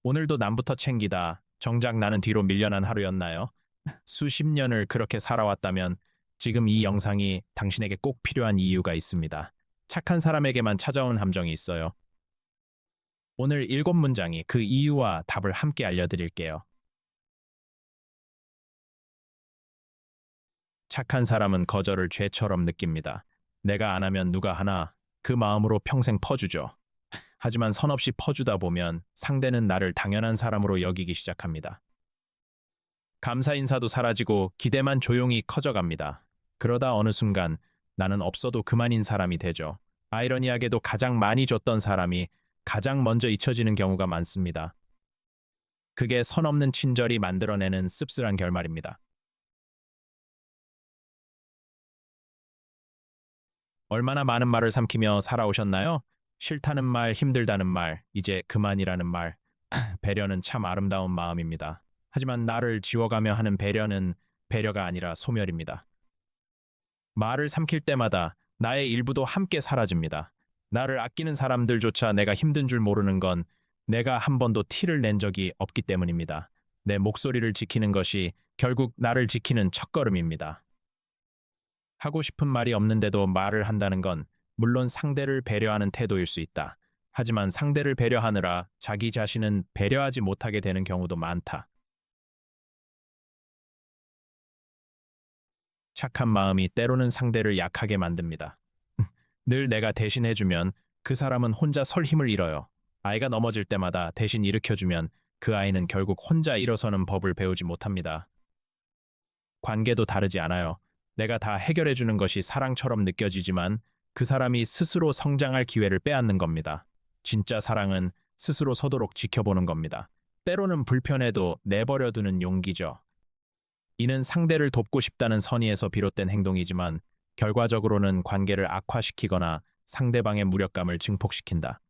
오늘도 남부터 챙기다. 정작 나는 뒤로 밀려난 하루였나요? 수십 년을 그렇게 살아왔다면 지금 이 영상이 당신에게 꼭 필요한 이유가 있습니다. 착한 사람에게만 찾아온 함정이 있어요. 오늘 7문장이 그 이유와 답을 함께 알려드릴게요. 착한 사람은 거절을 죄처럼 느낍니다. 내가 안 하면 누가 하나? 그 마음으로 평생 퍼주죠. 하지만 선없이 퍼주다 보면 상대는 나를 당연한 사람으로 여기기 시작합니다. 감사 인사도 사라지고 기대만 조용히 커져갑니다. 그러다 어느 순간 나는 없어도 그만인 사람이 되죠. 아이러니하게도 가장 많이 줬던 사람이 가장 먼저 잊혀지는 경우가 많습니다. 그게 선 없는 친절이 만들어내는 씁쓸한 결말입니다. 얼마나 많은 말을 삼키며 살아오셨나요? 싫다는 말, 힘들다는 말, 이제 그만이라는 말. 배려는 참 아름다운 마음입니다. 하지만 나를 지워가며 하는 배려는 배려가 아니라 소멸입니다. 말을 삼킬 때마다 나의 일부도 함께 사라집니다. 나를 아끼는 사람들조차 내가 힘든 줄 모르는 건 내가 한 번도 티를 낸 적이 없기 때문입니다. 내 목소리를 지키는 것이 결국 나를 지키는 첫걸음입니다. 하고 싶은 말이 없는데도 말을 한다는 건 물론 상대를 배려하는 태도일 수 있다. 하지만 상대를 배려하느라 자기 자신은 배려하지 못하게 되는 경우도 많다. 착한 마음이 때로는 상대를 약하게 만듭니다. 늘 내가 대신해주면 그 사람은 혼자 설 힘을 잃어요. 아이가 넘어질 때마다 대신 일으켜주면 그 아이는 결국 혼자 일어서는 법을 배우지 못합니다. 관계도 다르지 않아요. 내가 다 해결해주는 것이 사랑처럼 느껴지지만 그 사람이 스스로 성장할 기회를 빼앗는 겁니다. 진짜 사랑은 스스로 서도록 지켜보는 겁니다. 때로는 불편해도 내버려두는 용기죠. 이는 상대를 돕고 싶다는 선의에서 비롯된 행동이지만 결과적으로는 관계를 악화시키거나 상대방의 무력감을 증폭시킨다.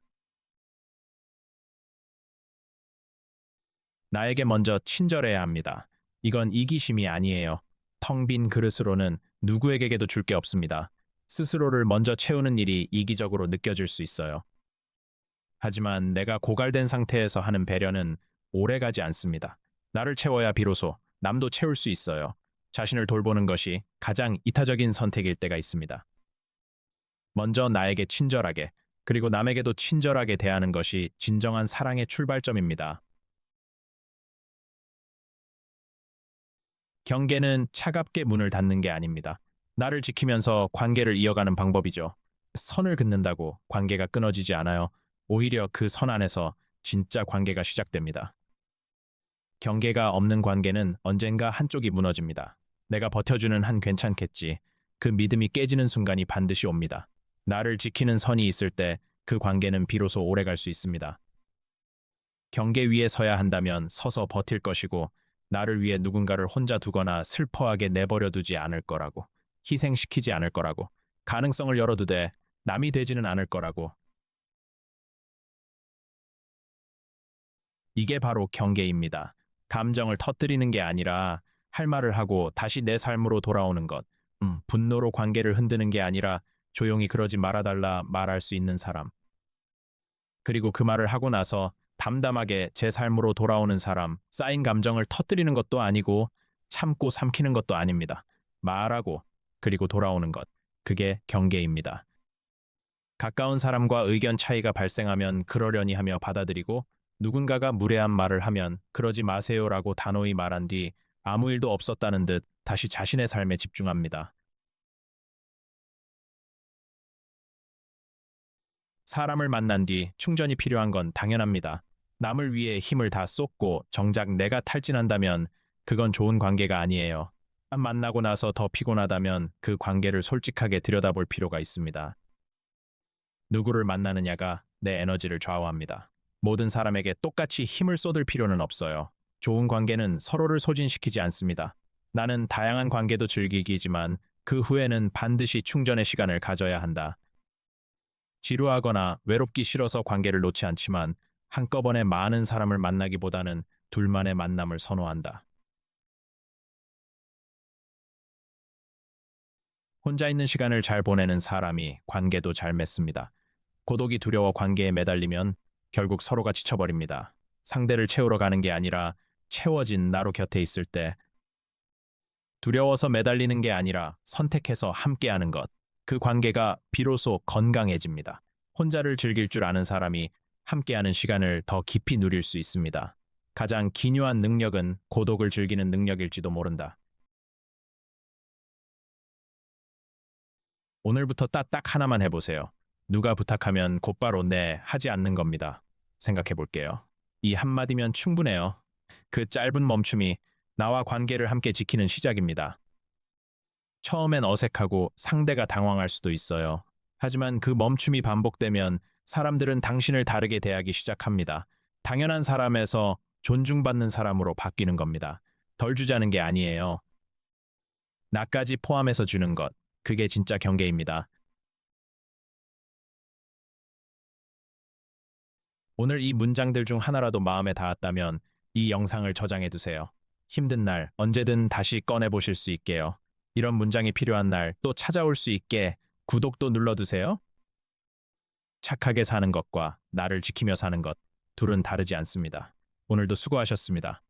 나에게 먼저 친절해야 합니다. 이건 이기심이 아니에요. 텅 빈 그릇으로는 누구에게도 줄 게 없습니다. 스스로를 먼저 채우는 일이 이기적으로 느껴질 수 있어요. 하지만 내가 고갈된 상태에서 하는 배려는 오래가지 않습니다. 나를 채워야 비로소 남도 채울 수 있어요. 자신을 돌보는 것이 가장 이타적인 선택일 때가 있습니다. 먼저 나에게 친절하게, 그리고 남에게도 친절하게 대하는 것이 진정한 사랑의 출발점입니다. 경계는 차갑게 문을 닫는 게 아닙니다. 나를 지키면서 관계를 이어가는 방법이죠. 선을 긋는다고 관계가 끊어지지 않아요. 오히려 그 선 안에서 진짜 관계가 시작됩니다. 경계가 없는 관계는 언젠가 한쪽이 무너집니다. 내가 버텨주는 한 괜찮겠지. 그 믿음이 깨지는 순간이 반드시 옵니다. 나를 지키는 선이 있을 때 그 관계는 비로소 오래 갈 수 있습니다. 경계 위에 서야 한다면 서서 버틸 것이고 나를 위해 누군가를 혼자 두거나 슬퍼하게 내버려 두지 않을 거라고. 희생시키지 않을 거라고. 가능성을 열어두되 남이 되지는 않을 거라고. 이게 바로 경계입니다. 감정을 터뜨리는 게 아니라 할 말을 하고 다시 내 삶으로 돌아오는 것. 분노로 관계를 흔드는 게 아니라 조용히 그러지 말아달라 말할 수 있는 사람. 그리고 그 말을 하고 나서 담담하게 제 삶으로 돌아오는 사람. 쌓인 감정을 터뜨리는 것도 아니고 참고 삼키는 것도 아닙니다. 말하고 그리고 돌아오는 것. 그게 경계입니다. 가까운 사람과 의견 차이가 발생하면 그러려니 하며 받아들이고 누군가가 무례한 말을 하면 그러지 마세요라고 단호히 말한 뒤 아무 일도 없었다는 듯 다시 자신의 삶에 집중합니다. 사람을 만난 뒤 충전이 필요한 건 당연합니다. 남을 위해 힘을 다 쏟고 정작 내가 탈진한다면 그건 좋은 관계가 아니에요. 만나고 나서 더 피곤하다면 그 관계를 솔직하게 들여다볼 필요가 있습니다. 누구를 만나느냐가 내 에너지를 좌우합니다. 모든 사람에게 똑같이 힘을 쏟을 필요는 없어요. 좋은 관계는 서로를 소진시키지 않습니다. 나는 다양한 관계도 즐기기지만 그 후에는 반드시 충전의 시간을 가져야 한다. 지루하거나 외롭기 싫어서 관계를 놓지 않지만 한꺼번에 많은 사람을 만나기보다는 둘만의 만남을 선호한다. 혼자 있는 시간을 잘 보내는 사람이 관계도 잘 맺습니다. 고독이 두려워 관계에 매달리면 결국 서로가 지쳐버립니다. 상대를 채우러 가는 게 아니라 채워진 나로 곁에 있을 때, 두려워서 매달리는 게 아니라 선택해서 함께하는 것. 그 관계가 비로소 건강해집니다. 혼자를 즐길 줄 아는 사람이 함께하는 시간을 더 깊이 누릴 수 있습니다. 가장 기묘한 능력은 고독을 즐기는 능력일지도 모른다. 오늘부터 딱 하나만 해보세요. 누가 부탁하면 곧바로 네 하지 않는 겁니다. 생각해 볼게요. 이 한마디면 충분해요. 그 짧은 멈춤이 나와 관계를 함께 지키는 시작입니다. 처음엔 어색하고 상대가 당황할 수도 있어요. 하지만 그 멈춤이 반복되면 사람들은 당신을 다르게 대하기 시작합니다. 당연한 사람에서 존중받는 사람으로 바뀌는 겁니다. 덜 주자는 게 아니에요. 나까지 포함해서 주는 것. 그게 진짜 경계입니다. 오늘 이 문장들 중 하나라도 마음에 닿았다면 이 영상을 저장해 두세요. 힘든 날 언제든 다시 꺼내 보실 수 있게요. 이런 문장이 필요한 날 또 찾아올 수 있게 구독도 눌러두세요. 착하게 사는 것과 나를 지키며 사는 것, 둘은 다르지 않습니다. 오늘도 수고하셨습니다.